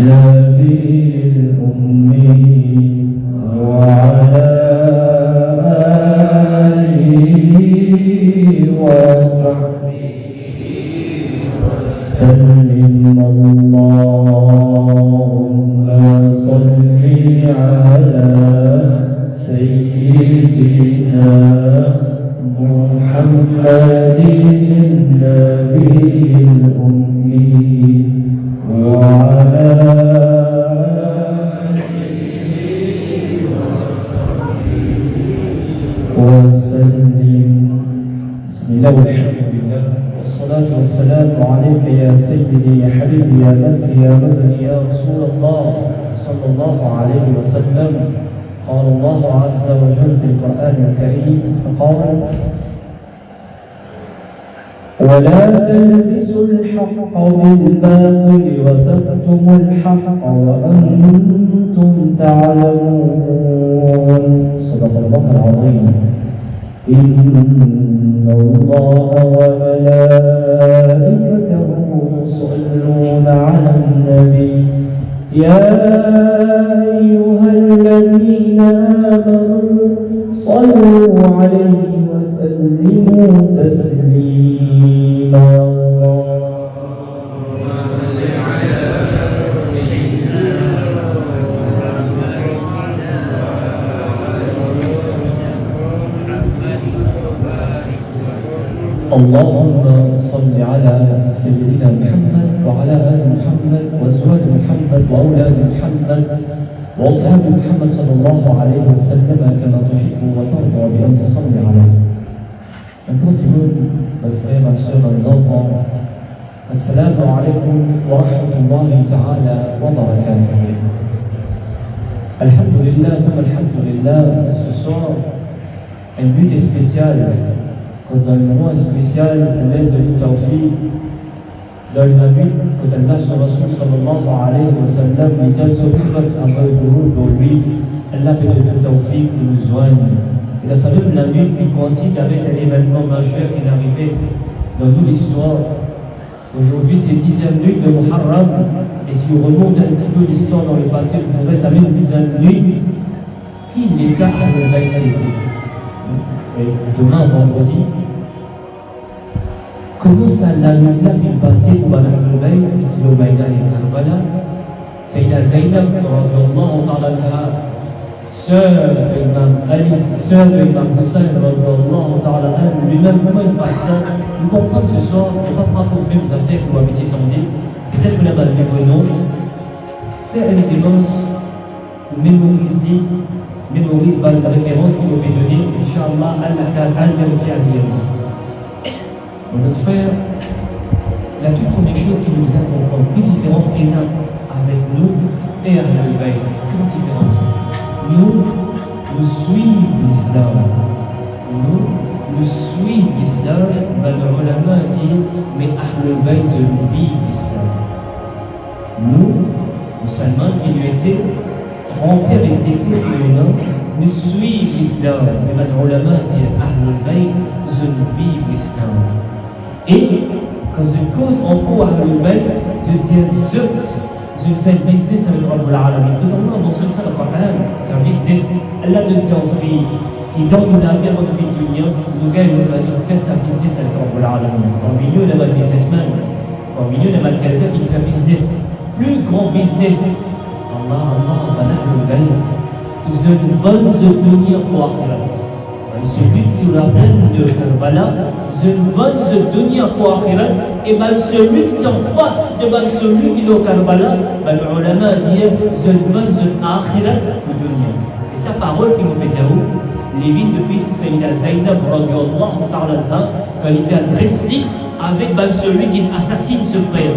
النبي الأمي وعلى آله وصحبه وسلم. اللهم صل على سيدنا محمد النبي الأمي وعلى آله وصحبه وسلم. بسم الله والحمد لله والصلاة والسلام عليك يا سيدي يا حبيبي يا ملكي يا مدني يا رسول الله صلى الله عليه وسلم. قال الله عز وجل في القرآن الكريم فقال: ولا تلبسوا الحق بالباطل وتكتموا الحق وأنتم تعلمون. صدق الله العظيم. إن الله وملائكته يصلون على النبي يا أيها الذين آمنوا صلوا عليه وسلموا تسليما. اللهم صل على سيدنا محمد وعلى آل محمد وأزواج محمد وأولاد محمد وأصحاب محمد صلى الله عليه وسلم كما تحب وترضى بأن تصلي عليه. Continuons, mes frères, mes sœurs, mes enfants. Assalamu alaikum wa rahmatullahi ta'ala wa barakatuh. Alhamdulillah, alhamdulillah, ce soir, une nuit spéciale. Quand dans le moment spécial, l'aide de l'Tawfiq, dans le Nabi, quand Allah sallallahu alayhi wa sallam, il donne ce prophète un peu de route pour lui, Allah fait de l'Tawfiq qui nous soigne. Et la salut de Nabi qui coïncide avec un événement majeur qui est arrivé dans toute l'histoire. Aujourd'hui, c'est 10e nuit de Muharram, et si on remonte un petit peu l'histoire dans le passé, vous pourrez savoir une 10e nuit, qui l'État a de l'activité. Et demain, vendredi, comment ça la nuit là fait passer pour Bala al-Bayt, qui est au Maïdan et Karbala. Sayyida Zainab, radiyallahu ta'ala anha, sœur de l'imam Ali, sœur de l'imam Hussein, radiyallahu ta'ala anha, lui-même, comment il passe ça? Nous comprenons ce soir, on ne va pas pour même vous appeler que vous habitez tendez. Peut-être que vous n'avez pas le nom. Faire une démence, mémorise par la référence qu'il vous fait donner, Inch'Allah, al-Akaz, al-Merfi'aliyah. Notre frère, la toute première chose qui nous a compris, quelle différence il y a avec nous et avec le Bayt? Quelle différence? Nous suivons l'islam. Nous suivons l'islam, mais le ulama dit, mais Ahlul Bayt vivent l'islam. Nous, musulmans qui lui étaient remplis avec des faits humains, nous suivons l'islam. Mais le ulama dit, Ahlul Bayt vivent l'islam. Et quand je cause en cours à Ahlul-Bayt, je fais le business avec Rabbul Alamin. Tout le monde dans ce sens, c'est un business. Allah de Tawfiq, qui donne une avenir dans notre vie, nous gagne l'occasion de faire sa business avec Rabbul Alamin. En milieu, il y a un businessman. En milieu, il y a quelqu'un qui fait un business. Plus grand business. Allah, Ahlul-Bayt. Je donne ce dunya pour Akhirat. Celui sur la plaine de Karbala, je donne ce dunya pour Akhirat, et celui qui est en face de celui qui est au Karbala, le ulama dit, je donne ce Akhirat pour dunya. Et sa parole qui nous fait dire, les vignes depuis Sayyida Zainab, radiyallahu ta'ala anha, quand il fait un récit avec celui qui assassine ce frère.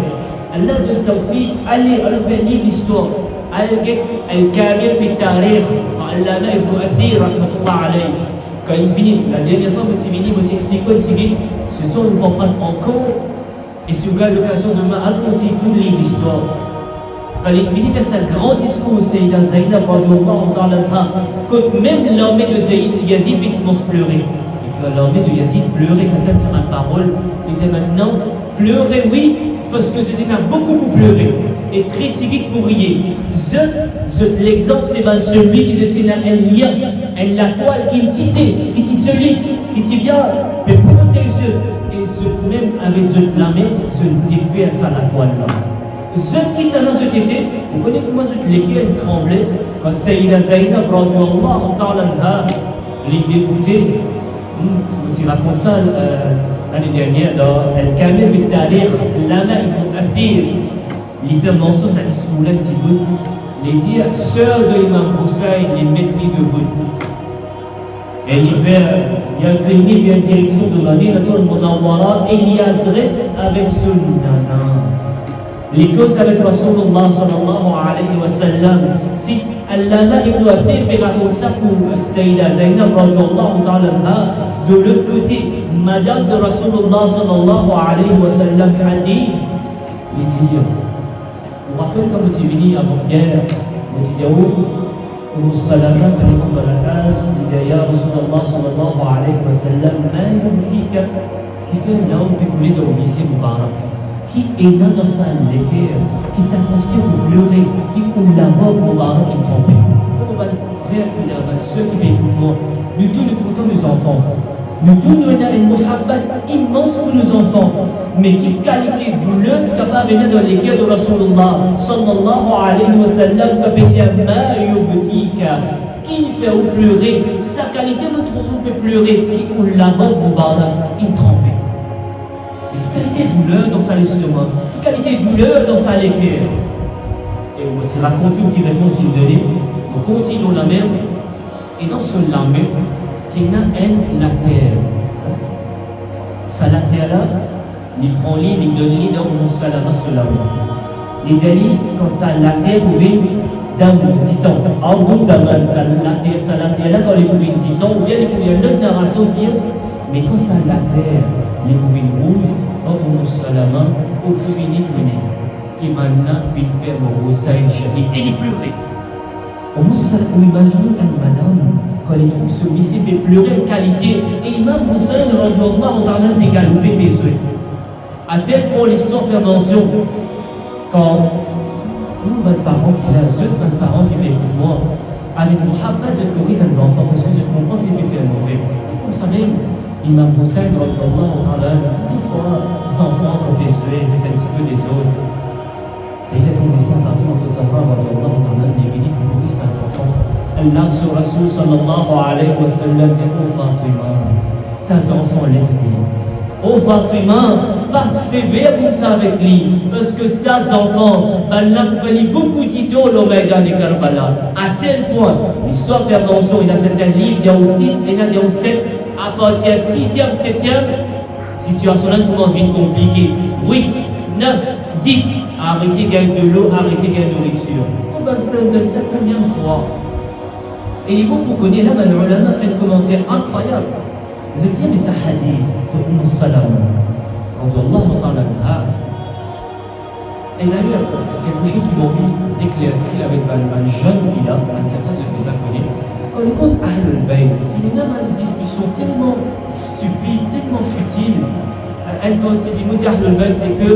Allah de Tawfiq, allez revenir l'histoire. Al-Kamil fi Tarikh, Allama ibn Athir, rahmatullah alayhi. Quand il finit, la dernière fois, il explique, ce sont nous comprendre encore, et si vous avez l'occasion demain, raconter toutes les histoires. Quand il finit de faire un grand discours au Sayyida Zainab, quand même l'armée de Yazid commence à pleurer. Et que l'armée de Yazid pleurait quand elle sa parole, il disait maintenant, pleurer oui, parce que c'était beaucoup pour pleurer. est très typique pour rier. L'exemple, c'est ben celui qui se tient un lien, la toile qui est tissée, qui se lit, qui est bien, mais protéger, et ce même avec ce blâmer, se défait à ça la toile là. Ceux qui savent ce qui était, vous connaissez comment lesquels tremblaient quand Sayyida Zainab, les dégoûtés, tu racontes ça l'année dernière dans Al-Kamil Bit-Tarikh, Lama Ibn Athir, il fait un morceau, ça dit sous un petit peu, il dit sœur de l'imam Hussein, les maîtris de vous. Et il y a un clinique, il y a une direction de la Madinatul Munawwara et il y adresse avec ce nana. Les causes avec Rasulullah sallallahu alayhi wa sallam, si Allama ibn Athir raconte ça pour Sayyida Zainab radiyallahu ta'ala, de l'autre côté, madame de Rasulullah sallallahu alayhi wa sallam a dit, il dit, vous vous rappelez quand vous êtes venu avant-hier, vous dites, oh, Salama, quand il est dans la case, il dit, ya Rasulullah sallallahu alayhi wa sallam, ma yumkika, qui fait un homme qui voulait dans le lycée Moubarak, qui est là dans sa léguère, qui s'accrochait pour pleurer, qui ouvre la mort Moubarak qui tombait. Comment va le frère, ceux qui m'écoutent moi, nous tous nous écoutons nos enfants. Nous tous nous avons une muhabbat immense pour nos enfants. Mais quelle qualité de douleur est capable de venir dans les cœurs de Rasulullah sallallahu alayhi wa sallam, qui fait pleurer, sa qualité nous trouve fait pleurer, qui ouvre la mort Moubarak, il tombait. Quelle qualité de douleur dans sa l'estomac, quelle qualité de douleur dans sa léguère. Et on va raconter une réponse qu'il donnait. On continue la mer, et dans ce lame, c'est la terre. Ça la terre là, il prend l'île, il donne l'île dans mon salama sur la route. Il dit, quand ça la terre pouvait, disons, en route ça la terre là, quand il pouvait, disons, ou bien il pouvait une autre narration dire, mais quand ça la terre, les mouvements rouges, dans mon salama, au fini qui maintenant fait faire mon Hussein Shahid, et il pleurait. On imagine une madame, quand il trouve celui-ci fait pleurer en qualité, et Imam Hussein, on a dégalopé des yeux. À tel point l'histoire fait mention, quand nous, votre parent qui a un votre parent qui fait pour moi, avec Mohabbat, je corrige les enfants, parce que je comprends qu'il fait faire mauvais. Vous savez, Imam Hussein, une fois, les enfants ont des yeux, un petit peu des autres. C'est là qu'on descend partout entre savoir, des minutes pour nourrir ses enfants. Allah sur Rasul sallallahu alayhi wa sallam dit au Fatima, ses enfants laisse-les. Au Fatima, pas sévère comme ça avec lui, parce que ses enfants, Allah fait beaucoup d'idées au Maïdan de Karbala, à tel point, l'histoire fait mention, il y a certains livres, il y a au 6, il y a au 7, à partir du 6e, 7e, situation là commence à être compliquée. 8, 9, 10, arrêtez de gagner de l'eau, arrêtez de gagner de nourriture. On va le faire de ça combien de fois? Et il faut que vous connaissiez là, le ulama fait un commentaire incroyable. Vous dites, mais ça hadith, de Salam, et d'ailleurs, quelque chose qui m'a envie d'éclaircir avec un jeune qui a, un tata, je les connais. Quand on cause Ahlul Bayt, il y a une discussion tellement stupide, tellement futile. Elle, quand il dit Ahlul Bayt, c'est que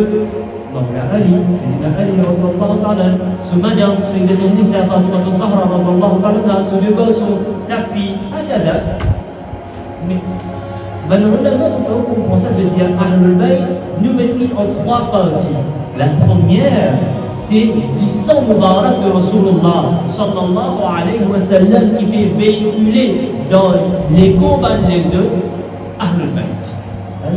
Ali, radiyallahu ta'ala, ce madame, c'est une détournée, c'est Fatima Zahra, radiyallahu ta'ala, ce vieux gosse, sa fille, Ayala. Mais, malheureusement, il faut comprendre ça, je veux dire, Ahlul Bayt nous mettait en trois parties. La première, c'est 10 ans Mubarak de Rasulullah sallallahu alayhi wa sallam qui fait véhiculer dans les combats des œufs Ahlul Bayt.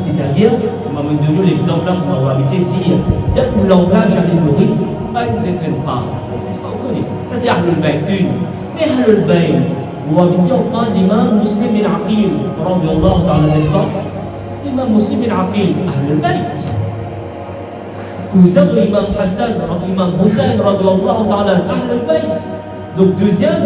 C'est-à-dire, on m'a donné l'exemple là pour avoir habité dire, dès que le langage à l'humoriste, pas une détraîne pas. N'est-ce pas, on connaît. Ça c'est Ahlul Bayt, une. Mais Ahlul Bayt, on habité en train l'imam Muslim bin Aqil, radiyallahu ta'ala, n'est-ce pas? L'imam Muslim bin Aqil, Ahlul Bayt. Cousin de l'imam Hassan, l'imam Hussein, radiyallahu ta'ala, Ahlul Bayt. Donc deuxième,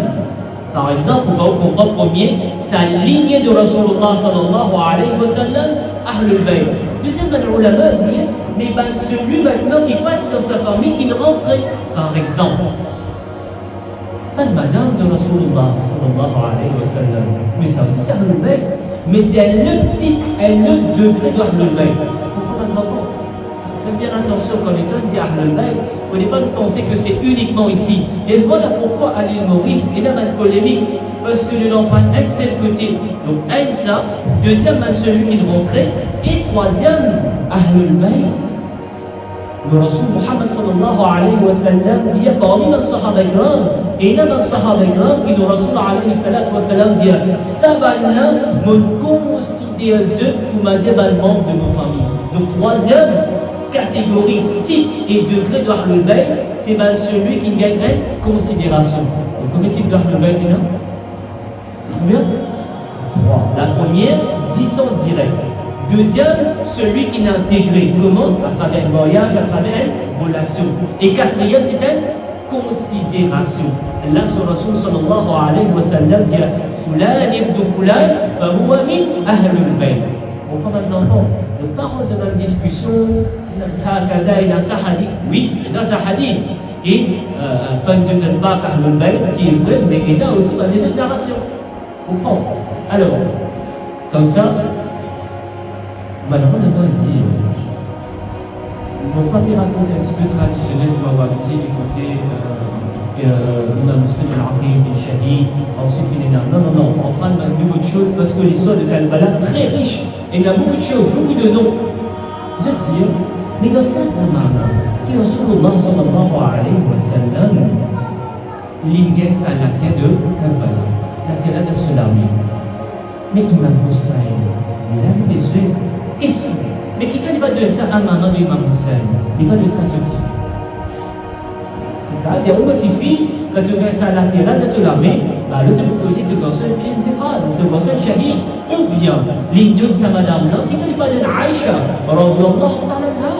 par exemple, on va comprendre premier, c'est la lignée de Rasulullah sallallahu alayhi wa sallam, Ahlul Bayt. Deuxième, les ulama disent, mais celui maintenant qui passe dans sa famille, qui rentrait, par exemple, pas de madame de Rasulullah sallallahu alayhi wa sallam. Mais ça aussi, c'est Ahlul Bayt. Mais c'est un autre type, un autre degré de Ahlul Bayt. Pourquoi pas de rapport? Très bien. faire attention quand on dit Ahlul Bayt. Il ne faut pas penser que c'est uniquement ici. Et voilà pourquoi à l'île Maurice, il y a une polémique, parce que nous n'en parlons un seul côté. Donc, un ça, deuxième, celui qui est rentré, et troisième, Ahlul Bayt. Le Rasul Muhammad sallallahu alayhi wa sallam dit parmi les Sahaba Ikram, et il y a des Sahaba Ikram qui le Rasul alayhi wa sallam dit Sabana me considère comme un membre de nos familles. Donc, troisième catégorie, type et degré de Ahlul Bayt, c'est celui qui gagnerait considération. Donc, combien de types d'Ahlul Bayt il y a? Combien? Trois. La première, 10 ans direct. Deuxième, celui qui n'a intégré. Comment? À travers un voyage, à travers une relation. Et quatrième, c'est une considération. Là, sur Rasul sallallahu alayhi wa sallam dit Fulan ibn Fulan, fahuwa min Ahlul Bayt. On prend mes enfants. De parole de la discussion, il y a un hadith. Oui, il y a un hadith. Et quand tu ne pas Ahlul Bayt, qui est vrai, mais il y a aussi des déclarations. Comprends? Alors, comme ça, malheureusement, ils n'ont pas pu raconter un petit peu traditionnel qu'on va voir ici du côté Imam Muslim al-Aqim, bin Shahid, ensuite non, on prend beaucoup de choses parce que l'histoire de Karbala est très riche et il y a beaucoup de choses, beaucoup de noms. Je veux dire, mais dans ce zaman, qui est Rasulullah sallallahu alayhi wa sallam, l'ingé à la terre de Karbala, la terre de Sulami. Mais Imam Hussein, il a besoin. Mais qui va donner ça à maman de Imam Hussein? Il va donner ça à ce type. Il y a un petit quand tu gagnes ça à la terre de l'armée, le te connaît, tu gagnes ça, tu gagnes ça, Shahid. Ou bien, l'Indien de sa madame-là, qui va donner Aïcha, radiyallahu ta'ala,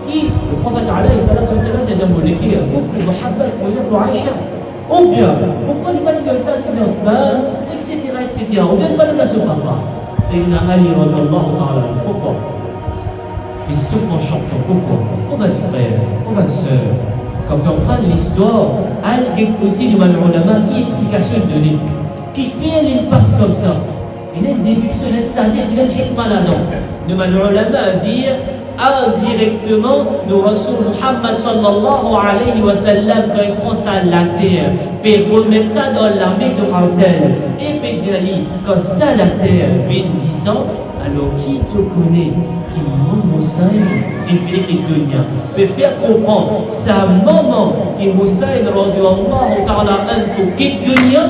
qui, le prophète alayhi salatu wa sallam, t'a demandé qu'il y a beaucoup de Muhammad pour Aïcha. Ou bien, pourquoi il va dire ça, c'est Othman, etc. Ou bien, il va donner ce papa. Sayyidina Ali radiyallahu ta'ala, pourquoi? Et ce qu'on chante, pourquoi? Pour votre frère, pour votre soeur. Quand on prend l'histoire, il y a aussi du ulama qui explication donnée. Qui fait une passe comme ça? Il y a une déduction, il y a une sagesse, il y a une hikmah là-dedans. Le ulama dire indirectement, le Rasul Muhammad sallallahu alayhi wa sallam, quand il prend ça à la terre, puis remettre ça dans la main de Martel, et puis dire, quand ça à la terre, puis disant, alors qui te connaît, qui monte Hussein, et puis qui te vient, peut faire comprendre sa maman, et Hussein, radiyallahu ta'ala anhu, qui te vient,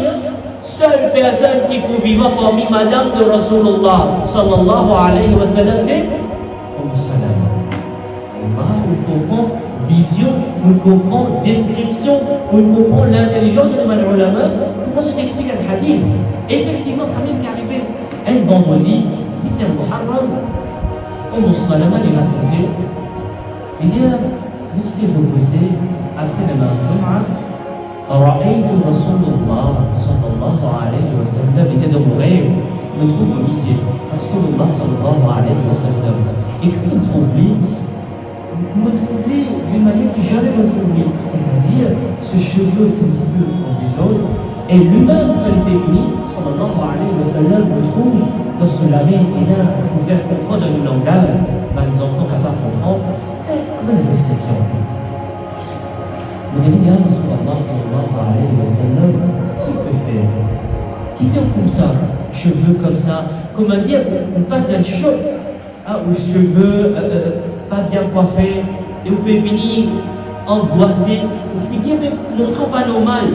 seule personne qui peut vivre parmi madame de Rasulullah sallallahu alayhi wa sallam, c'est Salam. On comprend vision, on comprend description, on comprend l'intelligence de l'ulama. Comment se t'explique un hadith? Effectivement, ça m'est arrivé un vendredi, 10 Muharram, Salama lui racontait, il dit, je suis reposé après le Jum'a, رأيت رسول الله صلى الله عليه وسلم يتدور me trouve au lycée. Rasulullah sallallahu alayhi wa sallam. Et puis me trouver d'une manière qui jamais me trouvait. C'est-à-dire, ce cheveu est un petit peu en désordre. Et lui-même, quand il était venu, sallallahu alayhi wa sallam, me trouve dans ce lavé et là, pour faire comprendre le langage, les enfants capables de comprendre. Comment une déception? Vous avez bien Rasulullah sallallahu alayhi wa sallam, qui peut faire? Qui fait comme ça? Cheveux comme ça, comment dire, on passe d'un choc aux cheveux pas bien coiffés, et on peut finir angoissé, on finit même montrant pas normal.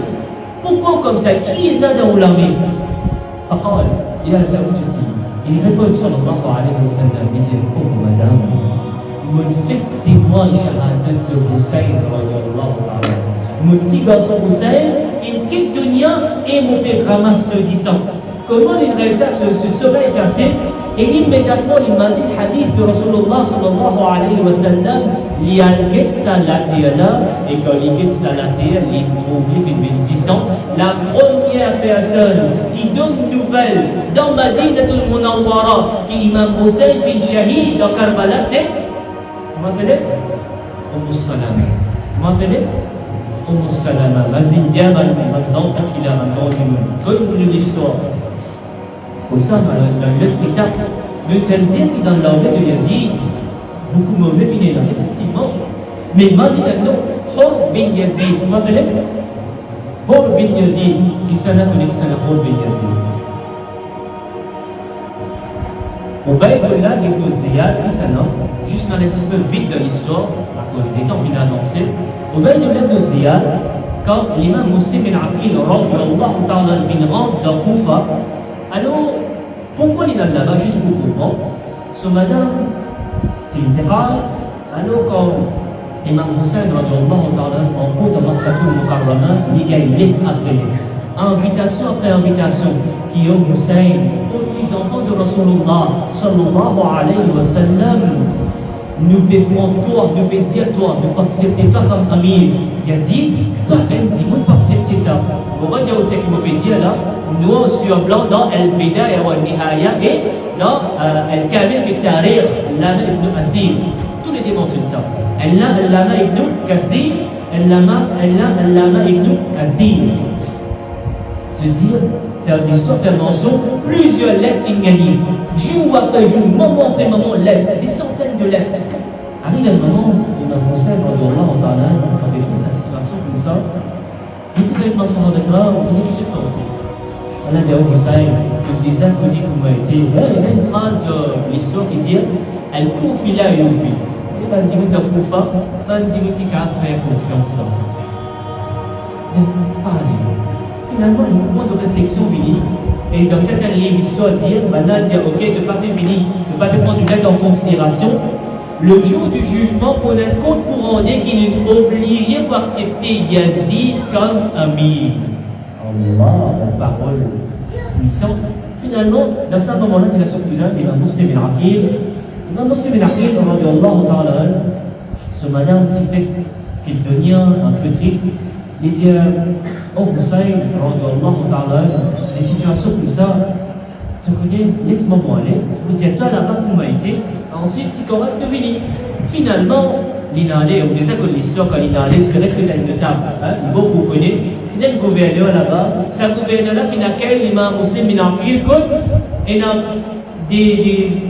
Pourquoi comme ça? Qui est là dans l'armée? Il a Zaoujati. Il répond sallallahu alayhi wa sallam, il dit, oh madame, me fait témoin shahadat de Hussein, radiyallahu ta'ala. Mon petit garçon Hussein, il quitte dunya et mon père ramasse ce disant. Comment il réussit à se serait cassé? Et immédiatement, il m'a dit le hadith de Rasulullah sallallahu alayhi wa sallam, il y a un guet salatéala, et quand il guet salatéala, il trouve une disant, la première personne qui donne une nouvelle dans Madinatul Munawwara, qui Imam Hussein bin Shahid dans Karbala, c'est, vous m'appelez? Salama. Vous m'appelez? Salama. Vas-y, bien, mes enfants qu'il a entendu, comme une histoire. Comme ça, dans le spectacle, le tel dire que dans l'armée de Yazid, beaucoup mauvais, il est là, effectivement. Mais maintenant, Hur bin Yazid, vous m'appelez Hur bin Yazid, qui s'en a connu, qui s'en a Hur bin Yazid. Ubaydullah ibn Ziyad, qui s'en a, juste un petit peu vite de l'histoire, à cause des temps qu'il a annoncé. Ubaydullah ibn Ziyad, quand l'imam Muslim bin Aqil, radiyallahu ta'ala, bin rentre dans Koufa, alors, pourquoi il est là-bas, juste pour comprendre, ce matin, c'est une terre, alors quand Imam Hussein, radiyallahu ta'ala, en cours de Makkatul Mukarrama, il y a une lettre après invitation après invitation, qui est Hussein, aux petits enfants de Rasulullah, sallallahu alayhi wa sallam, nous dépendons toi, nous dire toi, nous accepter toi comme Amir Yazid, toi, dis-moi pas accepter ça. Vous voyez où c'est qu'il me dire là, nous sur blanc dans Al-Bidaya wa Nihaya et dans Al-Kamil fi Tarikh, Allama ibn Kathir. Tous les dimensions de ça. Allama ibn Kathir, Allama ibn Kathir. Je veux dire, faire l'histoire, faire mention, plusieurs lettres ingagnées. Jour après jour, moment après moment, lettres, des centaines de lettres. Arrive un moment, Imam Hussein, quand il trouve sa situation comme ça, il dit que dans son endroit, on dit que je pense. On a dit à Hussein, des inconnus qui m'ont été. Il y a une phrase de l'histoire qui dit elle court fila et au fil. Et ça dit que tu ne pas, ça dit que tu as fait confiance. Finalement, le mouvement de réflexion vini, et dans certains livres, l'histoire dit, maintenant, dire, ok, de pas fini, de pas prendre une lettre en considération, le jour du jugement, on a un compte pour rendre qu'il est obligé pour accepter Yazid comme ami. Allah, la parole puissante. Finalement, dans ce moment-là, il a ce cousin, il a Muslim bin Aqil. Imam Muslim bin Aqil, ce matin, qui fait qu'il devient un peu triste. Il dit, oh Hussein, des situations comme ça, tu connais, laisse-moi aller. Il dit, toi là-bas, comment été. Ensuite, c'est correct de venir. Finalement, l'inalé, on disait que l'histoire, quand l'inalé, c'est resté dans une table. Il faut que vous connaissez. C'est un gouverneur là-bas. C'est un gouverneur-là, qui n'a qu'un imam Muslim bin Aqil, et n'a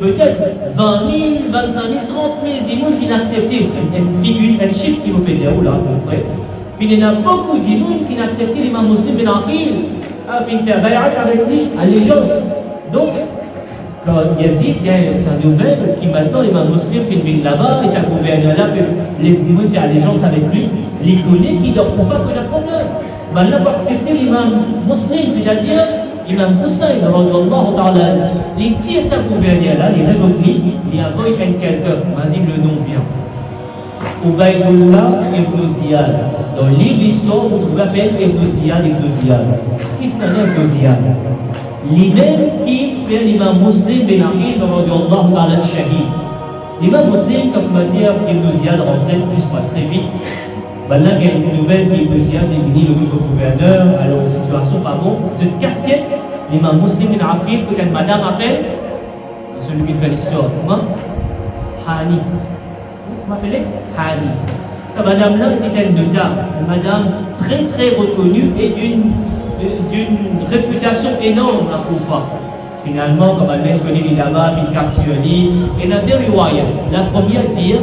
peut-être 20 000, 25 000, 30 000, 10 000 qui n'acceptent. Un chiffre qui vous peut dire, là, à peu près. Puis il y en a beaucoup de gens qui n'acceptent l'imam Muslim bin Aqil, puis faire bay'at avec lui, allégeance. Donc, quand Yazid, il y a sa nouvelle qui maintenant l'imam Muslim fait une là-bas, et sa gouverneur-là, les imams fait allégeance avec lui, les connaît qui ne doivent pas connaître problème. Maintenant, pour accepter l'imam Muslim, c'est-à-dire l'imam Hussein, il tire sa gouverneur-là, il révoque lui, il envoie quelqu'un, vas-y, le nom vient. Ubaydullah ibn Ziyad. Dans l'histoire, vous trouvez avec ibn Ziyad. Qui c'est ibn Ziyad? Lui-même qui fait l'imam Muslim bin Aqil, radiyallahu ta'ala shahid. L'imam Muslim, comme on va dire, ibn Ziyad rentrait juste pas très vite. Maintenant, il y a une nouvelle qui ibn Ziyad est venu le nouveau gouverneur, alors situation pas bon. Cette cassette, l'imam Muslim bin Aqil, que madame appelle, celui qui fait l'histoire, comment? Hani. Vous m'appelez Hani. Sa madame-là était une dame, une madame très très reconnue et d'une réputation énorme à Koufa. Finalement, comme elle connaît les là-bas, il capturé, et dans deux riwayas. La première dit,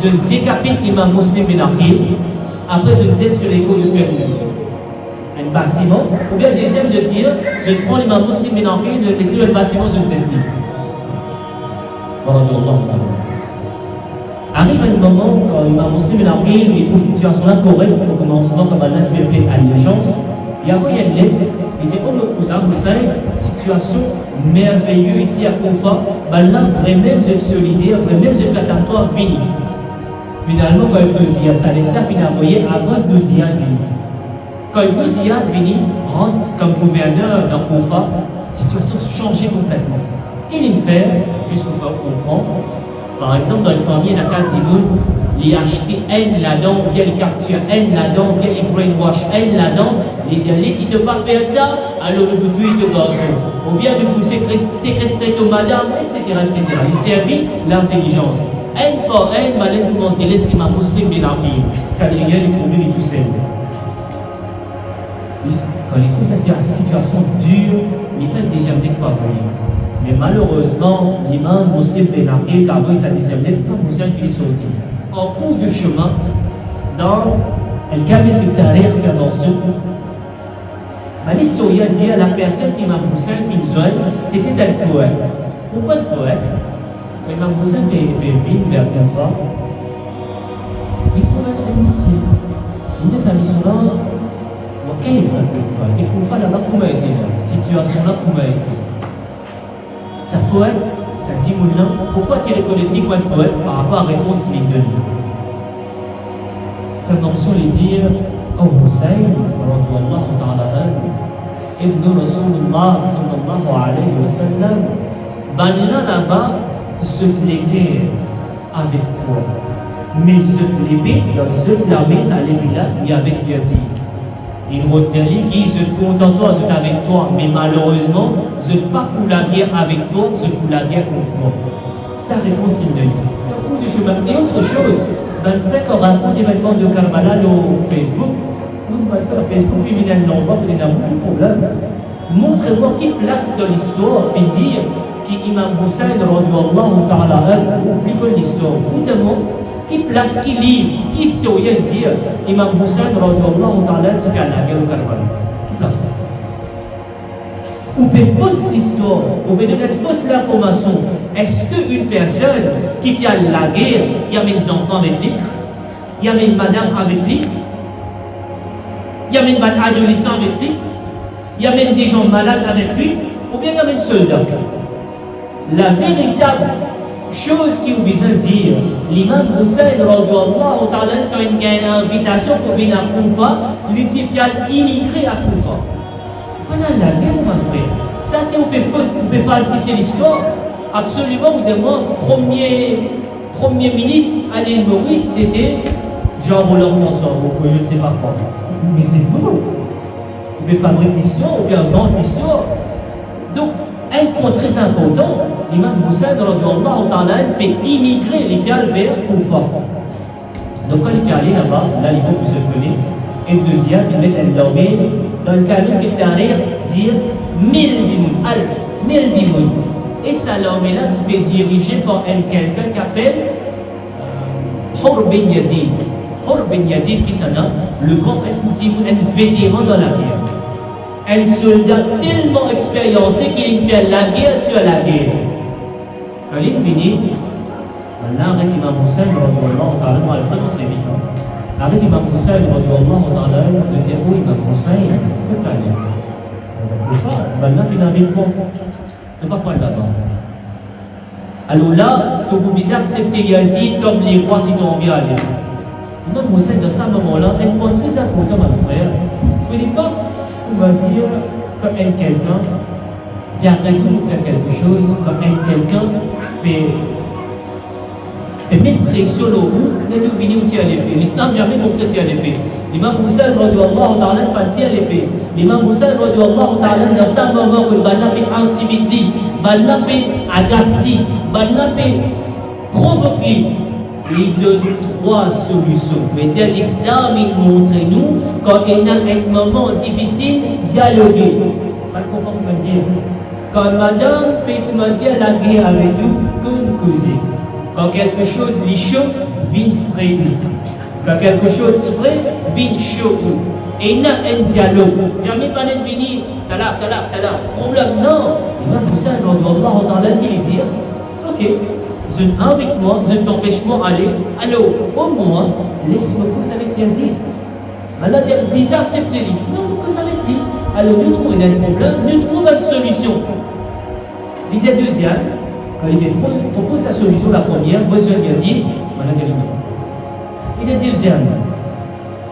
je décapite l'imam Muslim bin Aqil, après je jette sur les côtes de perdu. Un bâtiment, ou bien deuxième, je dis, je prends l'imam Muslim bin Aqil, je détruis le bâtiment sur le perdu. Arrive un moment quand l'imam Muslim bin Aqil il trouve une situation correcte au commencement, comme Allah fait allégeance. Il y a une lettre, il dit, oh mon cousin, vous savez, situation merveilleuse ici à Koufa, maintenant, vraiment, vous êtes solidaire, vraiment, vous êtes attentif à venir. Finalement, quand Ibn Ziyad, sa lettre-là, il a envoyé avant Ibn Ziyad venir. Quand Ibn Ziyad venir, rentre comme gouverneur dans Koufa, la situation changeait complètement. Il fait, juste pour faire comprendre, par exemple, dans une famille, il y a 4 dimoun, il a acheté un là-dedans, bien les capture un là-dedans, bien les brainwash un là-dedans, il dit, si tu ne peux pas faire ça, alors le bout de garçon. Ou bien de vous séquestrer ton madame, etc. Il servit l'intelligence. Un par un, malin comment il laisse l'imam Muslim bin Aqil. C'est-à-dire, il trouve lui tout seul. Quand il trouve sa situation dure, il fait déjà peut-être pas venir. Mais malheureusement, l'imam Muslim bin Aqil, quand il sa deuxième lettre, pas besoin qu'il sorti. En cours de chemin, dans Al-Kamil fi Tarikh qui a mentionné, l'historien dit à la personne qu'Imam Hussein c'était un poète. Pourquoi le poète? Quand Imam Hussein est vers Gaza, il trouve un mission. Il dit sa mission-là, quelle est la Koufa? Et Koufa là-bas, comment a été la situation-là, comment a été? Ça poète, ça dit Moulin, pourquoi tu reconnais ni quoi le poète par rapport à la réponse qu'il donne? Comme mention les dire, oh Hussein, radiyallahu ta'ala ibn Rasulullah sallallahu alayhi wa sallam, Banina là-bas se plaidait avec toi. Mais se plaidait dans ce l'armée, ça allait là, il y avait Yazid. Il retient qui se contente avec toi, mais malheureusement, je ne pas pour la guerre avec toi, je pour la guerre contre moi. Sa réponse qu'il donne. Beaucoup de chemin. Et autre chose, dans le fait qu'on raconte l'événement de Karbala au Facebook, nous allons faire Facebook, puis il y a un nombre, il y a beaucoup de problèmes. Montrez-moi qui place dans l'histoire et dire qu'Imam Hussein, radiyallahu ta'ala, oublie que l'histoire. Évidemment, qui place, qui livre, qui historien dire Imam Hussein, radiyallahu ta'ala, c'est à la guerre au Karbala. Qui place? Ou bien fausse l'histoire, ou bien fausse l'information. Est-ce qu'une personne qui vient la guerre, il y a mes enfants avec lui, il y a mes madames avec lui, il y a mes adolescents avec lui, il y a même des gens malades avec lui, ou bien il y a même soldats. La véritable chose qu'il a besoin de dire, l'imam Hussein, radiyallahu ta'ala, quand il y a une invitation pour venir à Koufa, il dit qu'il a immigré à Koufa. Voilà la guerre, mon frère. Ça, c'est on peut falsifier l'histoire. Absolument, vous dites moi, premier ministre à l'île Maurice, c'était Jean-Roland François, je ne sais pas quoi. Mais c'est vous. Vous pouvez fabriquer l'histoire ou bien vendre l'histoire. Donc, un point très important, l'imam Hussein, radiyallahu ta'ala, peut immigrer légal vers Koufa. Donc, quand il est allé là-bas, là, il faut que je connais. Et le deuxième, il met un dormir dans le Kamil fi Tarikh, dire 1000 dimoun, 1000 dimoun. Et ça l'armée-là, tu peux diriger par quelqu'un qui appelle Hur bin Yazid. Hur bin Yazid, qui s'en a, le grand un vétéran dans la guerre. Un soldat tellement expériencé qu'il fait la guerre sur la guerre. Quand il finit, maintenant, avec Imam Hussein, radiyallahu ta'ala, on va le faire très vite. Avec Imam Hussein, radiyallahu ta'ala, je dis, oui, Imam Hussein, pourquoi aller? Maintenant, il n'arrive pas. Ne pas prendre là-bas. Alors là, tu peux accepter Yazid comme les rois si tu as envie d'aller. Imam Hussein, dans ce moment-là, un point très important, mon frère. Je ne dis pas, on va dire, comme quelqu'un, et après tout, faire quelque chose, comme quelqu'un peut mettre pression au bout, n'est pas fini où tu as l'épée. L'islam jamais montré tu as l'épée. L'imam Hussein, radiyallahu ta'ala, pas tu as l'épée. L'imam Hussein, radiyallahu ta'ala, dans ce moment où il va intimider, il va agacer, il va provoquer. Il donne trois solutions. Mais l'islam, il montre nous, quand il y a un moment difficile, dialoguer. Pas comment on dire. Quand madame peut dire la guerre avec nous, que causer. Quand quelque chose est chaud, vient frais. Quand quelque chose est frais, vient chaud. Et il y a un dialogue. Jamais pas de venir, tala. Problème, non. Il va tout ça, on va qui dire, ok. Je avec moi, je t'empêche pas d'aller. Alors, au moins, laisse-moi cause avec Yazid. Maintenant, c'est bizarre accepter lui. Non, cause avec lui. Alors, nous trouvons un problème, nous trouvons une solution. L'idée deuxième, quand il propose sa solution, la première, besoin de Yazid, maintenant, il est deuxième.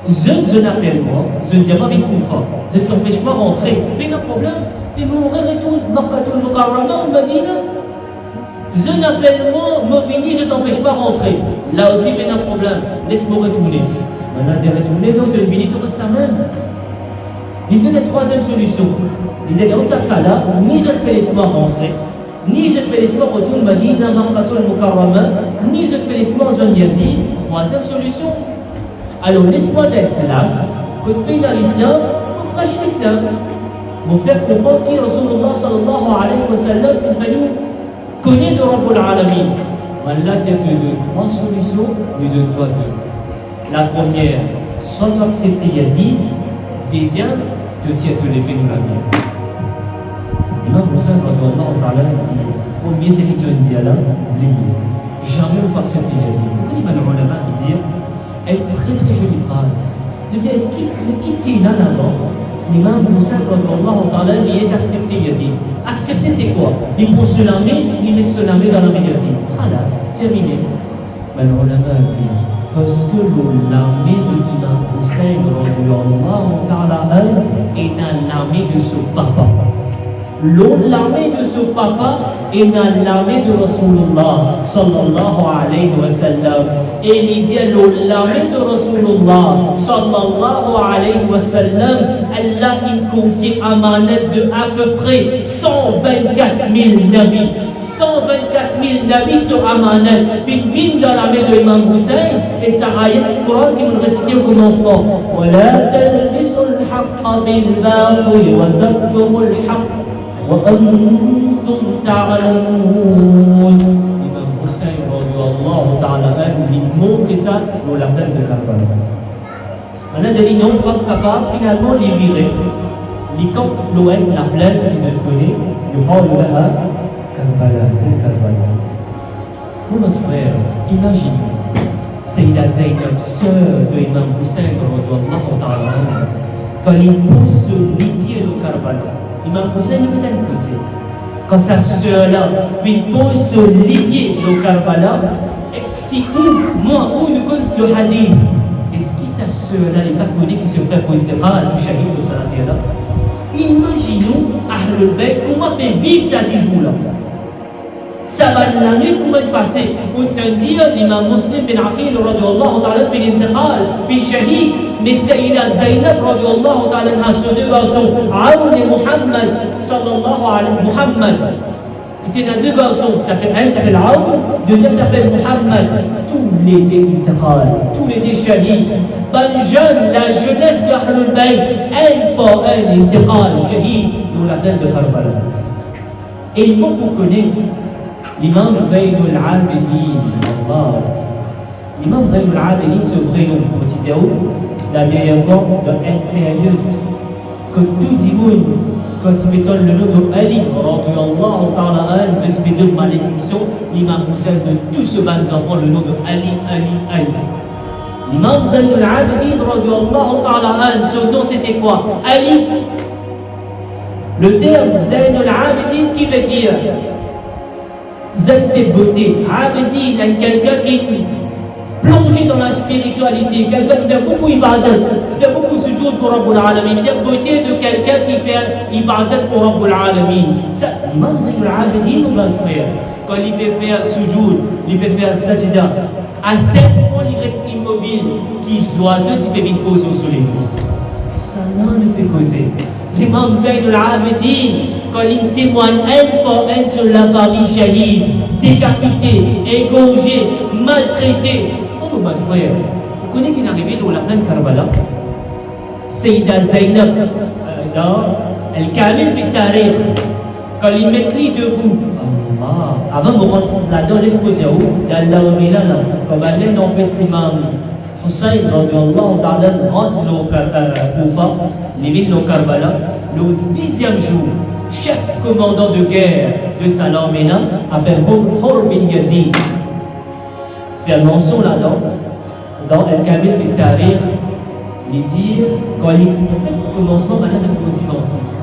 Je n'appelle moi, je ne dis pas avec Koufa, je ne t'empêche pas rentrer. Mais le problème, il vous retourne, Makatul Mukarrama, Medina. Je n'appelle moi, Movini, je ne t'empêche pas rentrer. Là aussi, il y a un problème. Laisse-moi retourner. Maintenant, de retourner, donc, tu ne tout ça même. Il y a une troisième solution. Il est dans ce cas-là, ni je ne peux laisser-moi rentrer, ni je ne peux laisser-moi retourner Medina, Makatul Mukarrama, ni je ne peux laisser-moi Zone Yazid. Troisième solution. Alors, laisse-moi d'être place, que tu payes dans l'islam, pour prêcher l'islam. Vous faire comprendre qui Rasulullah sallallahu alayhi wa sallam, il fallait connaître le Rabbul Alamin. Allah n'a que deux, trois solutions, mais de toi deux. La première, soit tu acceptes Yazid, deuxième, de tirer de l'épée de la vie. Imam Hussein, premier, c'est lui qui dit là, jamais on peut accepter Yazid. Pourquoi il va le ulama dire, elle est très très jolie phrase. Je dis, est-ce qu'il est là d'abord? L'imam Hussein, il est accepté Yazid. Accepter c'est quoi? Il prend se lamer, il met se lamer dans l'armée Yazid. Khalas, terminé. Mais le ulama dit, parce que l'armée de l'imam Hussein est dans l'armée de ce papa. L'armée de ce papa est dans l'armée de Rasulullah sallallahu alayhi wa sallam. Et l'idée de l'armée de Rasulullah sallallahu alayhi wa sallam, Allah a confié amanat de à peu près 124 000 nabis. 124 000 nabis sur amanat, puis une dans l'armée de l'imam Hussein, et ça ayat du Coran qui nous récite au commencement. وَلَا تَلْبِسُوا الْحَقَّ بِالْبَاطِلِ وَتَكْتُمُوا الْحَقَّ وَأَنْتُمْ تَعْلَمُونَ. L'imam Hussein, radiyallahu ta'ala, il montre ça dans la plaine de Karbala. On a des noms pas capables, finalement, les virer. Les camps, l'OM, la plaine, ils ont connu, le rôle de la Karbala, Karbala. Pour notre frère, imagine, Sayyida Zainab, sœur de l'imam Hussein, radiyallahu ta'ala, quand il pousse le pied de Karbala. Imam Hussein est d'un côté. Quand sa sœur-là pose se lier au Karbala, si moi, nous connaissons le hadith, est-ce que sa sœur-là n'est pas connue qui se fait pour une terre du shahid de Salatiyah? Imaginons Ahlul Bayt comment fait vivre ça 10 jours-là. Ça va la nuit, comment il passait? Autant dire, l'imam Muslim bin Aqil, radiyallahu ta'ala, fait l'intégral, puis shahid. Mais Sayyida Zainab, radiyallahu ta'ala, ses deux garçons, Aoun et Muhammad, sallallahu alayhi wa Muhammad. Il y a deux garçons, un s'appelle Aoun, deuxième s'appelle Muhammad. Tous les deux intégral, tous les deux shahid. Ben jeune, la jeunesse de Ahlul Bayt, elle par elle intégral, shahid, dans la plaine de Karbala. Et il faut qu'on connaisse l'imam Zaynul Abidin, Allah. L'imam Zaynul Abidin, ce prénom, petit Théo, la meilleure forme de impérieux que tout le monde, quand il met le nom de Ali, je de malédiction, l'imam Hussein de tous ces bons enfants, le nom de Ali. L'imam Zaynul Abidin, son nom c'était quoi? Ali. Le terme Zaynul Abidin qui veut dire Zayn c'est beauté, Abidin, il y a quelqu'un qui plongé dans la spiritualité, quelqu'un qui fait beaucoup ibadat, qui fait beaucoup sujoud pour Rabbul Alamin, il y a beauté de quelqu'un qui fait ibadat pour Rabbul Alamin. Ça, l'imam Zaynul Abidin, on va le faire. Quand il peut faire sujoud, il peut faire sajda, à tel point il reste immobile, qu'il soit il peut vite poser au soleil. Ça ne peut causer. L'imam Zaynul Abidin, quand il témoigne un par un sur la famille shahid, décapité, égorgé, maltraité. Oh mon frère, vous connaissez qu'il est arrivé dans la plaine Karbala? Sayyida Zainab, elle-Kamil fait tarir, quand il met lui debout. Avant de rentrer là-dedans, laisse-moi dire où? D'Allah là, comme elle est dans le imam Hussein, radiyallahu ta'ala, rentre au Koufa, les villes de Karbala, le 10e jour, chef commandant de guerre de sa armée-là, appelle Hur bin Yazid. Fait mention là-dedans, dans El Kamil fi Tarikh, il dit, quand il fait le commencement, madame est possible.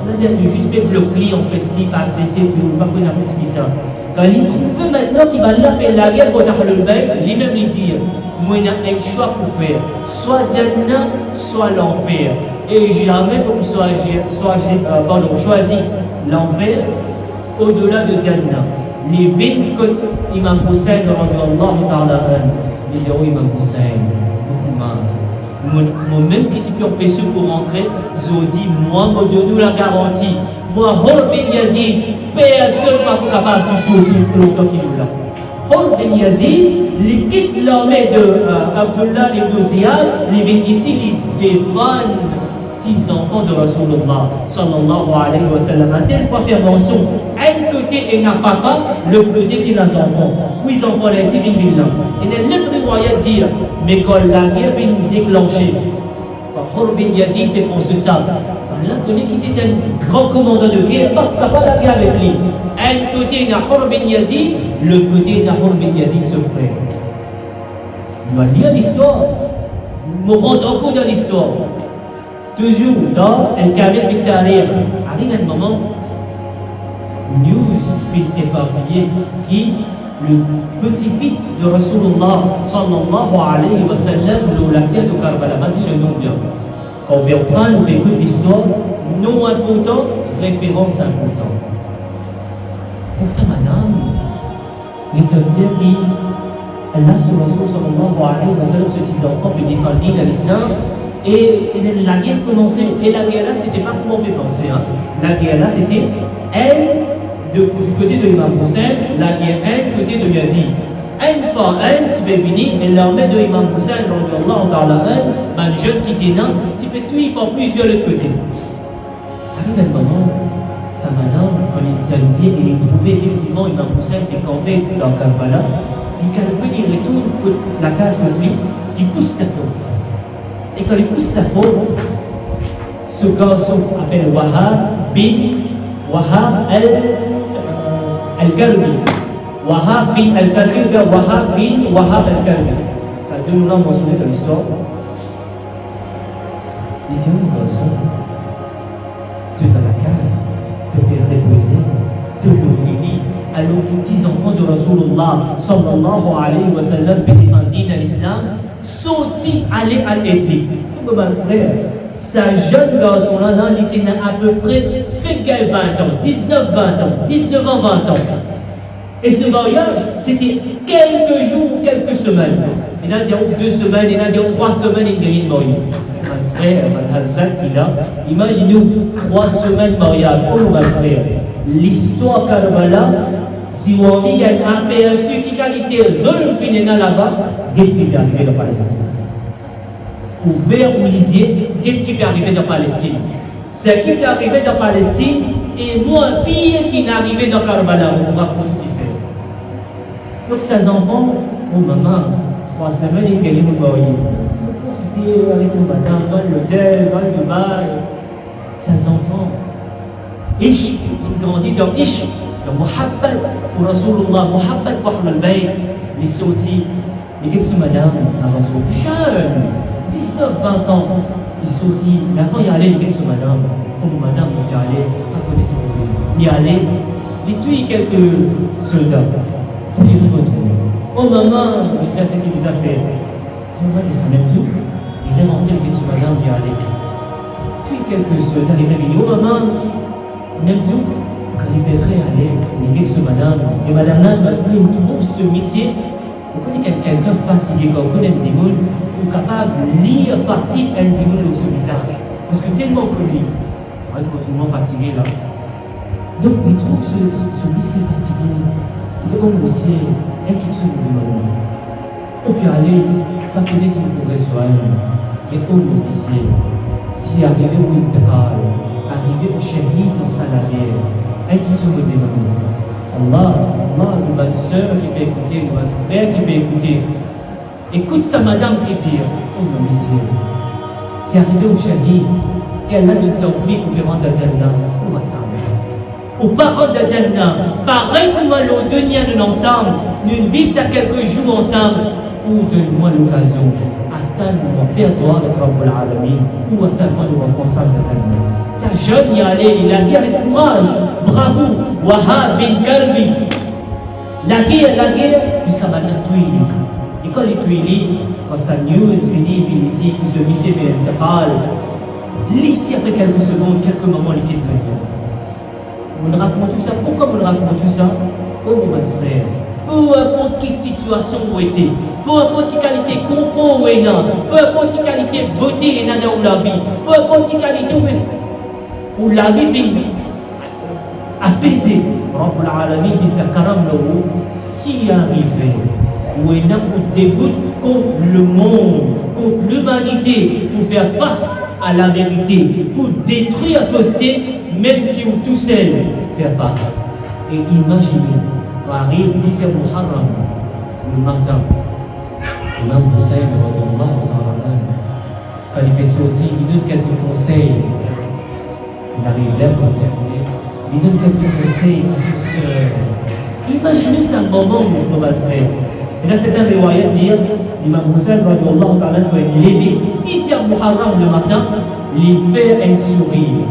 On a juste fait bloquer, on fait ce qui passe, c'est tout, pas qu'on a fait ce qui ça. Quand il trouve maintenant qu'il va là faire la guerre contre Ahlul Bayt, lui-même il dit, moi il y a un choix pour faire, soit Jannah, soit l'enfer. Et jamais pour choisir l'enfer au-delà de Jannah. Les villes que Imam Hussein, radiyallahu ta'ala, il dit, oh Imam Hussein, moi-même qui tu peux empêcher pour rentrer, je dis, moi, je donne la garantie. Moi, Hur bin Yazid, personne ne va capable de toucher aussi pour longtemps qu'il est là. Hur bin Yazid, il quitte l'armée d'Abdullah ibn Ziyad, il vient ici, il défend 6 enfants de Rasulullah sallallahu alayhi wa sallam. Un tel point faire mention, un que côté et n'a pas le côté qui n'a enfants. Où ils ont les civils villes. Et les lettres moyen dire, mais quand la guerre vient déclencher, Hur bin Yazid dépense ça. Allah connaît qui c'était un grand commandant de guerre, t'as pas la guerre avec lui. Un côté n'a Hur bin Yazid, le côté n'a Hur bin Yazid se frère. On va lire l'histoire, me rendre compte dans l'histoire. Toujours dans El Kabir bin Tariq, arrive un moment, news fait éparpillé qui le petit-fils de Rasulullah sallallahu alayhi wa sallam, le laquelle de Karbala, vas-y le nom bien. Quand on reprend, on écoute l'histoire, nom important, référence importante. Et ça, madame, il te dit qui Allah sur Rasul sallallahu alayhi wa sallam, ce petit enfant peut défendre l'islam. Et la guerre commençait. Et la guerre là, c'était pas comment on peut penser. Hein. La guerre là, c'était elle, du côté de Imam Hussein, la guerre elle, du côté de Yazid. Un par un, tu peux venir, et l'armée de Imam Hussein, un jeune qui dit non, tu peux tout y par plusieurs autres côtés. Arrive un moment, sa madame, quand il a dit, il a trouvé effectivement Imam Hussein qui est campé dans Karbala, il retourne la case de lui, il pousse la porte. Et quand il pousse la porte, ce garçon appelle Wahab al-Karbi. Wahab bin al-Karbi ou Wahab bin Wahab al-Karbi. Ça a deux noms mentionnés dans l'histoire. Il dit au garçon, tu es dans la case, tu peux reposer, tu peux oublier. Alors les petits enfants de Rasulullah sallallahu alayhi wa sallam, bénédictine à l'islam, sorti aller à l'église. Comme mon frère, sa jeune garçon-là, il était à peu près fait 20 ans, 19 ans, 20 ans. Et ce mariage, c'était quelques jours ou quelques semaines. Il y en a dit 2 semaines, il y en a dit 3 semaines, il y a une mariage. Mon frère, mon Hassan, il a, imaginez-vous 3 semaines de mariage. Oh mon frère, l'histoire Karbala, si on dit qu'il y a un aperçu qui qualité de là-bas, qu'est-ce qui peut arriver dans Palestine? Ouvert ou lisier, qu'est-ce qui peut arriver dans Palestine? Ce qui peut arriver dans Palestine est moins pire qu'il n'est arrivé dans Karbala. On va prendre tout différent. Donc ces enfants, oh maman, 3 semaines, ils gagnent le mariage. Profitez avec nos madame, dans l'hôtel, dans le bar. Ces enfants, Ish, ils grandissent dans Ish. Le Muhabbad pour Rasulullah, Muhabbad pour Al-Bayt, les sortis, les quelques madame, la Rasul, jeune, 19-20 ans, ils sortis, mais avant il y allait les quelques madame, comme madame, il y allait, pas connaître, il y allait, il tuait quelques soldats, pour les retrouver. Oh maman, il fait ce qu'il nous a fait. On va dire ça même tout, il est rentré les quelques madame, il y allait, tuer quelques soldats, il est venu, oh maman, même tout. Quand il est prêt à aller, il dit ce madame, et madame là, il trouve ce monsieur. Vous connaissez quelqu'un fatigué, quand vous connaissez un dimoun, vous êtes capable de lire partie un dimoun de ce visage. Parce que tellement connu, on est complètement fatigué là. Donc il trouve ce monsieur fatigué. Il dit, oh monsieur, un qui se demande. Et puis allez, pas connaître si vous pourrez soigner. Et oh monsieur, si arrivé au Intihar, arrivé au Shahid dans sa guerre, un qui se demande. Allah, ma soeur qui peut écouter, ma frère qui peut écouter. Écoute sa madame qui dit, oh mon monsieur, c'est arrivé au Shahid, et elle a de tawfiq pour rendre à Jannah, oh ma femme. Aux parents de Jannah, pareil comme nous donnions nous ensemble, nous vivons à quelques jours ensemble, ou donne-moi l'occasion, attends-moi, fais-toi avec Rabbul Alamin, ou attends-moi nous ensemble de Jannah. C'est jeune, il a dit avec courage, bravo, Wahab bin Karbi. La guerre, jusqu'à maintenant, tout est. Et quand les tuiles, quand sa news finit, puis ici, qui se misait vers le Tahal, l'ici après quelques secondes, quelques moments, il était très bien. Vous nous racontez tout ça. Pourquoi vous nous racontez tout ça? Oh mon frère, peu importe quelle situation vous êtes, peu importe quelle qualité confort vous êtes, peu importe quelle qualité beauté vous êtes dans la vie, peu importe quelle qualité vous l'avez vécu, apaisé. Rabbul Alamin dit que karam lahu, s'il arrivait, où il n'a pas de dégoût contre le monde, contre l'humanité, pour faire face à la vérité, pour détruire la fausseté, même si vous tout seul faire face. Et imaginez, on arrive 10e Muharram, le matin. L'imam Hussein, quand il fait sortir, il donne quelques conseils. Il arrive là pour terminer. Il donne quelques conseils à ses sœurs. Imaginez ce moment où on va le faire. Et là, c'est un riwayat dire, l'imam Hussein, quand il est levé, 10e Muharram le matin, les faire un sourire.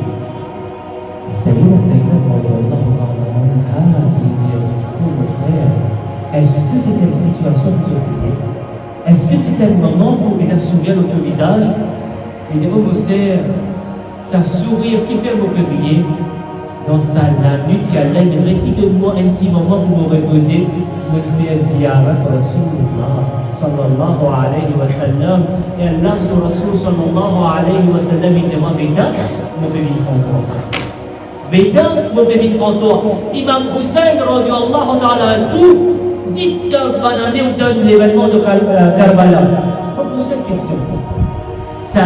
Est-ce que c'était une situation que tu as? Est-ce que c'était un moment où il a sourire dans ton visage? Il dit, oh, c'est un sourire qui fait vous briller. Dans la nuit, il récite-moi un petit moment pour vous reposer. Vous faire ziyarat Rasulullah sallallahu alayhi wa sallam. Et Allah sur Rasul sallallahu alayhi wa sallam, il demande, Béda, mon bébé encore. Béda, mon bébé encore. Imam Hussein, radiallahu ta'ala, 10-15 années où donne l'événement de Karbala. On pose une question. Ça,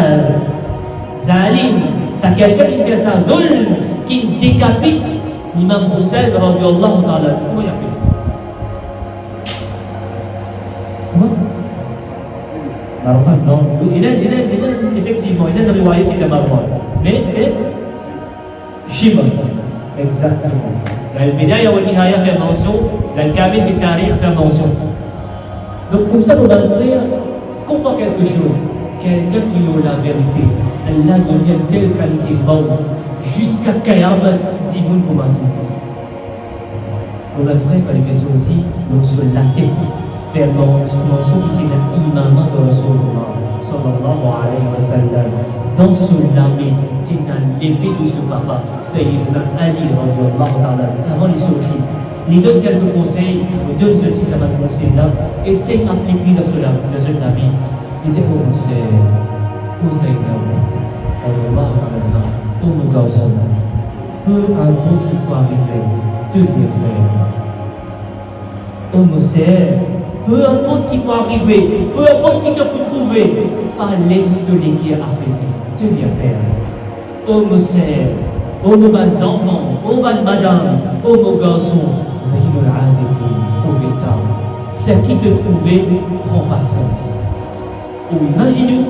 Zalim, ça quelqu'un qui fait ça, Zulm, qui décapite l'imam Hussein, radiallahu ta'ala. Comment il a fait? Comment? Marwan, non. Il a, effectivement, il a une riwayat qui est Marwan. Mais c'est Shimon. Exactement. Dans le Bidaya ou le Nihaya fait mention, dans le Kamil du Tariq fait mention. Donc, comme ça, on va faire comprendre quelque chose. Quelqu'un qui a la vérité, Allah donne une telle qualité de bon, jusqu'à Kayab, dis-nous comment c'est. On va faire quand il est sorti, donc sur la tête, faire mention qui est l'imam de Rasulullah, sallallahu alayhi wa sallam. Dans ce lame, c'est un l'épée de ce papa, Sayyidina Ali, radiallahu ta'ala, avant les sorties. Il donne quelques conseils, il donne ce petit sabbat conseil-là, essaye d'appliquer dans ce lame. Il dit, oh, c'est Sayyidina Ali, radiallahu ta'ala, tous nos garçons, peu importe qui peut arriver, Dieu les frères. Oh, c'est peu importe qui peut arriver, peu importe qui te peut trouver, pas laisse de l'équipe africaine. Dieu les frères. Oh, nos sœurs, oh, nos enfants, oh, madame, oh, nos garçons, Sayyidul Adiki, oh, l'État. Ce qui te trouvait, prends patience. Ou imaginez,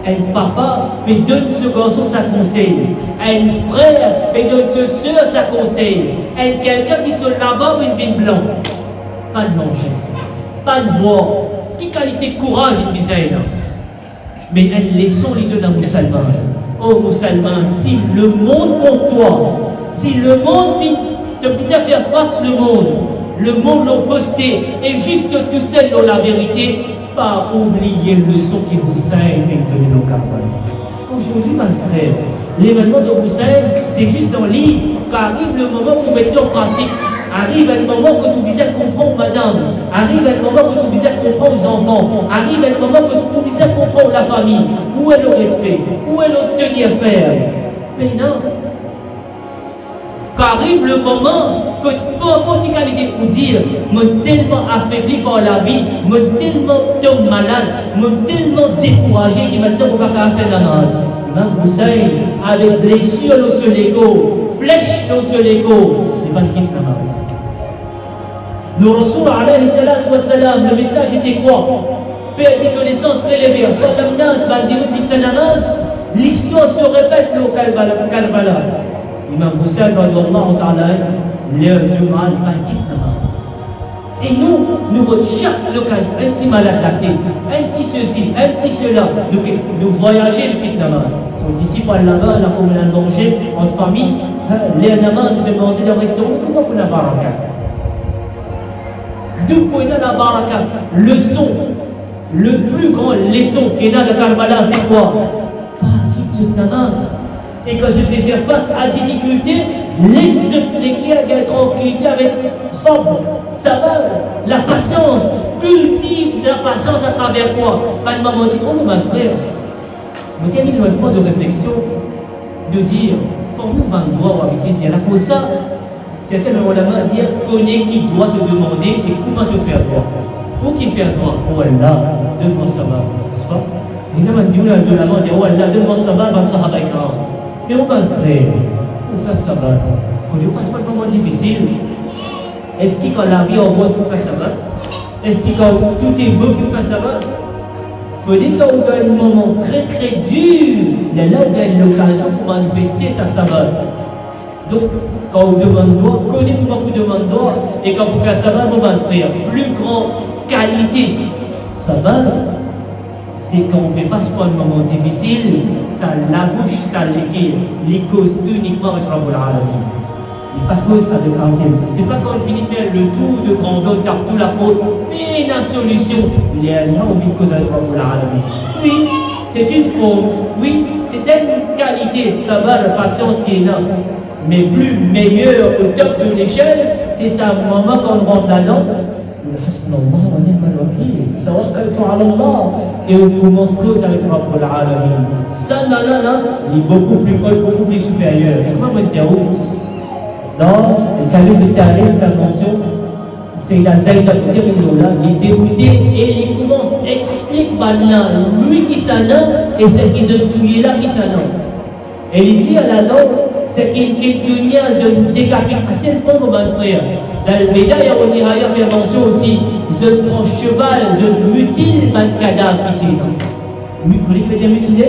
un papa peut donner ce garçon sa conseil, un frère peut donner ce soeur sa conseil, un quelqu'un qui se là-bas une vin blanc. Pas de manger, pas de boire. Quelle qualité de courage, il disait là. Mais un leçon, il donne à musulman. Oh musulman, si le monde contre toi, si le monde te puisse faire face le monde l'opposé est juste tout seul dans la vérité, pas oublier le leçon qui Hussein est donné au Karbala. Aujourd'hui, mon frère, l'événement de Hussein, c'est juste dans le livre, qu'arrive le moment où vous mettez en pratique. Arrive un moment que tu puisses comprendre madame, arrive un moment que tu puisses comprendre les enfants, arrive un moment que tu puisses comprendre la famille. Où est le respect? Où est le tenir ferme? Mais non. Qu'arrive le moment que peu importe quelle qualité pour dire, me tellement affaibli par la vie, me tellement tombe malade, me tellement découragé qu'il maintenant ne peut pas faire la namaz. Imam Hussein, avec blessure dans ce légo, flèche dans ce légo, il va quitter la namaz. Le Rasul alayhi salatu wa salam, le message était quoi? Paix et connaissance relevée. Sur l'amnas, va dire qu'il fait namaz, l'histoire se répète au Karbala. Imam Hussein, radiallahu ta'ala, l'heure du mal, va quitter namaz. Et nous chaque occasion, un petit malade la tête, un petit ceci, un petit cela, nous voyager depuis namaz. Donc ici par là-bas, là où on a mangé en famille, les namaz, nous devons manger dans le restaurant, pourquoi on n'a pas baraka? D'où qu'on a la baraka? Leçon, le plus grand leçon qu'il y a de Karbala, c'est quoi? Pas quitte ce namaz. Et quand je vais faire face à des difficultés, laisse-te la tranquillité avec sobre, savoir, la patience, cultive la patience à travers quoi? Pas de maman dit, oh mon frère, mais quel est le point de réflexion de dire, quand nous va droit avec dire là pour ça, certains ulama dire, connais qui doit te demander et comment te faire droit. Pour qui faire droit? Oh Allah, donne-moi savoir, n'est-ce pas? Et là, on dit, oh Allah, donne-moi savoir, va me sahaba ikram. Mais on va le faire, on fait ça va. On dit, c'est pas un moment difficile. Est-ce que quand la vie en rose, vous fait ça va? Est-ce que quand tout est beau, vous fait ça va? Il faut dire qu'on a un moment très très dur, mais là on a une occasion pour manifester sa saveur. Donc, quand on demande droit, connaissez comment vous demandez droit, et quand vous faites saveur, vous allez faire plus grande qualité. Saveur, c'est quand on ne fait pas ce un moment difficile, ça la bouche, ça l'équille, les causes uniquement avec Rabbul Alamin. Et pas cause avec Rabbul. C'est pas quand on finit de faire le tour de grandeur, car tout la faute, et la solution, il y a là où il cause avec Rabbul Alamin. Oui, c'est une forme, oui, c'est une qualité, ça va, la patience qui est là. Mais plus meilleur au top de l'échelle, c'est ça, au moment qu'on rentre là-dedans. Et on commence cause avec Rabbul Alamin. Ça, là, il est beaucoup plus haut, beaucoup plus supérieur. Et comment me dire où? Dans le calife de Tarif, la mention, c'est la Zaïda Koutirinoula, il est dérouté et il commence à expliquer maintenant, lui qui s'en a et celle qui se tué là qui s'en a. Et il dit à la langue, c'est qu'il y a un décapite à tel point qu'on va le faire. Dans le médaille, on y a fait mention aussi, je prends cheval, je mutile mon cadavre. Vous voulez que je mutile?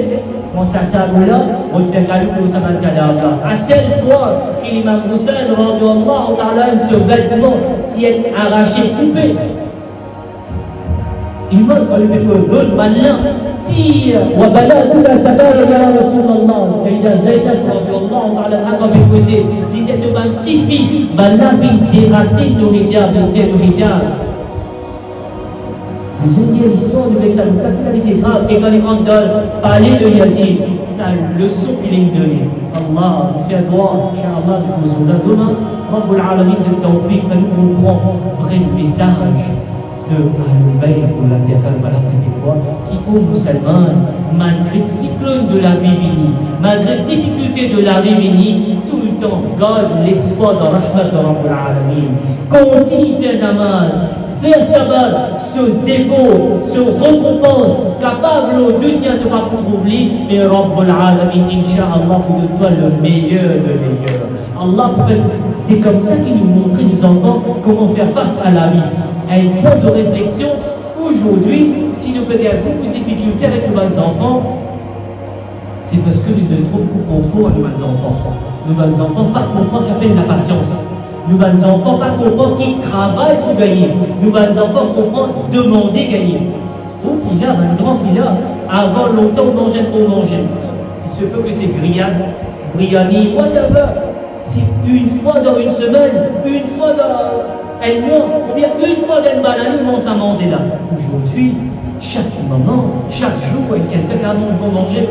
Quand ça s'arrête là, on fait un calcul pour ça mon cadavre. À tel point qu'il m'a poussé, ce vêtement qui est arraché, coupé. Il m'a dit que l'autre malin tire. وبلغت سبايا يا رسول الله سيدة زينب رضي الله تعالى عنها بالكوزين disait de ma petite fille Malafine des racines de hijab, de tiers de hijab. Vous avez dit l'histoire du Bexal, il était grave, et quand les grands parlaient de Yazid, sa leçon qu'il est donnée. Allah, on fait droit, Inch'Allah, je vous en donne, Rabbul Alamin de Tawfiq, ça nous comprend vrai message de Ahl-Bayt, pour la dire Kalbala, cette fois, qui aux musulmans, malgré cyclone de la vie, malgré difficulté de la vie, tout le temps, garde l'espoir dans Rahmat de Rabbul Alamin. Continue faire namaz, faire sabat, ce zébo, ce récompense, capable au dunya de pas trouver, mais Rabbul Alamin, Inch'Allah, pour de toi le meilleur de meilleur. Allah, c'est comme ça qu'il nous montre, nous enfants, comment faire face à la vie. Un point de réflexion, aujourd'hui, si nous avons beaucoup de difficultés avec nos enfants, c'est parce que nous donnons trop de confort à nos enfants. Nos enfants pas comprendre qu'appelle la patience. Nos enfants pas comprendre qu'ils travaillent pour gagner. Nos enfants comprendre demander gagner. Oh, il a, un grand qu'il a, avant longtemps, on mangeait pour manger. Il se peut que c'est grillade, briani, whatever. C'est une fois dans une semaine, une fois dans un mois, ou bien une fois dans une banane, on commence à manger là. Aujourd'hui, chaque moment, chaque jour, il y a quelqu'un qui a bon manger.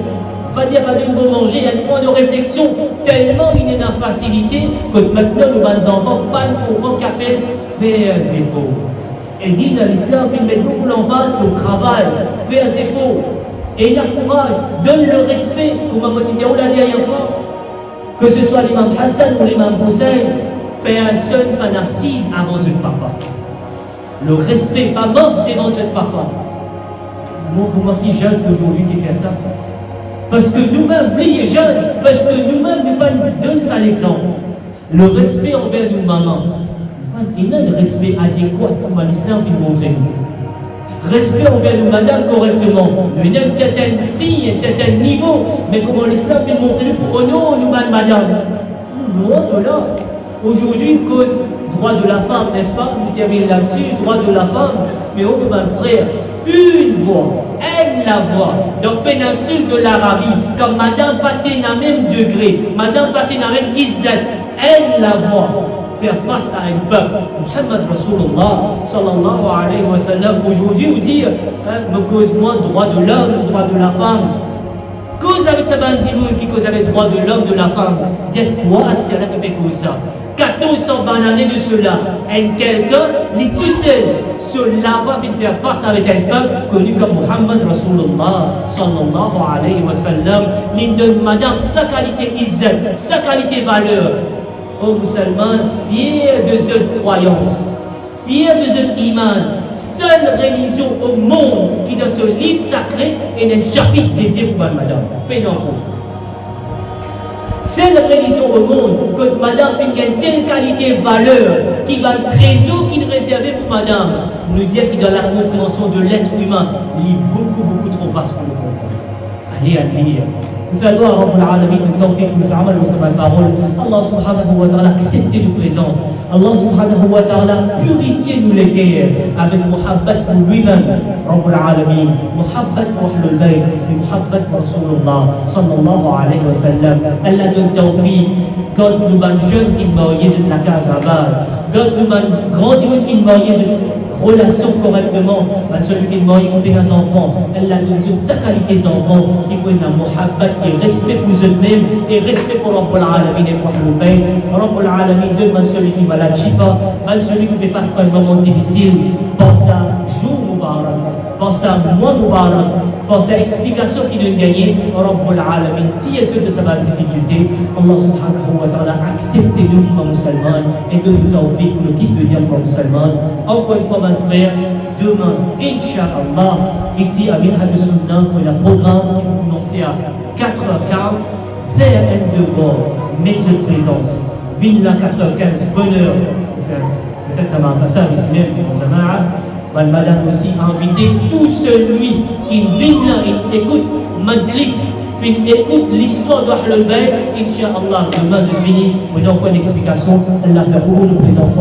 Pas dire pas de bon manger, il y a un point de réflexion tellement il y a une facilité que maintenant nos enfants pas comprendre qu'appelle faire ses efforts. Et dit dans l'islam, il met beaucoup l'emphase au travail, faire ses efforts. Et il a courage, donne le respect, comme on m'a dit la dernière fois, que ce soit l'imam Hassan ou l'imam Hussein, personne n'en assise avant ce papa. Le respect avance devant ce papa. Moi, vous m'avez dit jeune d'aujourd'hui qui fait ça. Parce que nous-mêmes, les jeunes, parce que nous-mêmes, nous donnons ça l'exemple. Le respect envers nos mamans. Il y a le respect adéquat comme l'islam qui montre nous. Respect envers nos madames correctement. Il y a un certain signe, un certain niveau, mais comment l'islam qui montre nous pour nous, nous, madame. Nous, là. Aujourd'hui, cause droit de la femme, n'est-ce pas? Vous avez là-dessus, droit de la femme, mais oh, mon frère, une voix, elle la voix, dans la péninsule de l'Arabie, comme Madame Paté n'a même degré, Madame Paté n'a même izzat, elle la voix, faire face à un peuple. Muhammad Rasulullah, sallallahu alayhi wa sallam, aujourd'hui, vous dire, me cause-moi droit de l'homme, droit de la femme. Cause avec sa bandit qui cause avec droit de l'homme, de la femme. Dites-toi, c'est là que fait comme ça. 1400 années de cela, un quelqu'un, il tout seul, cela va faire face avec un peuple connu comme Muhammad Rasulullah sallallahu alayhi wa sallam. Il donne madame sa qualité izzat, sa qualité valeur. Ô musulmans, fiers de cette croyance, fiers de cet iman, seule religion au monde qui dans ce livre sacré est un chapitre dédié pour madame. Pénancourt. seule religion au monde, que madame a une telle qualité, valeur, qui va le trésor qu'il réservait pour madame, nous dire qu'il dans la compréhension de l'être humain, il est beaucoup trop vaste pour le comprendre. Allez à lire. Nous faisons à Rabbul Alamin, nous tawfiq, nous faisons amal, nous faisons la parole. Allah subhanahu wa ta'ala acceptez nos présences. Allah subhanahu wa ta'ala purifiez nous les guerres avec muhabbat pour lui-même, Rabbul Alamin, muhabbat pour Ahlul Bayt, et muhabbat pour Rasulullah sallallahu alayhi wa sallam. Allah donne tawfiq, quand nous ban jeunes qui mariés de la cage à bas, quand nous ban grands qui mariés de relation correctement, celui qui est marié avec des enfants, elle a donné sa qualité des enfants, qui ont un muhabbat et respect pour eux-mêmes, et respect pour Rabbul Alamin et pour le Bayt. Rabbul Alamin demande celui qui est malade, Shifa, celui qui ne passe pas un moment difficile, pense à jour Mubarak, pense à mois Mubarak, pense à explication qui doit gagner, Rabbul Alamin, si et ceux de sa difficulté, Allah subhanahu wa ta'ala, acceptez-nous comme musulmans, et donne-nous tawfiq pour le guide de dire comme musulmans. Encore une fois, frère, demain, Inch'Allah, ici à Minhaj Sunnah, pour le programme qui va commencer à 4h15, vers un devoir, mettre de présence. Villa 4h15, bonheur, peut-être à ma service même, madame aussi a invité tout celui qui vient là et écoute Majlis, écoute l'histoire d'Ahlul Bayt, Inch'Allah, demain je finis, on a encore une explication, Allah fait pour nous présenter.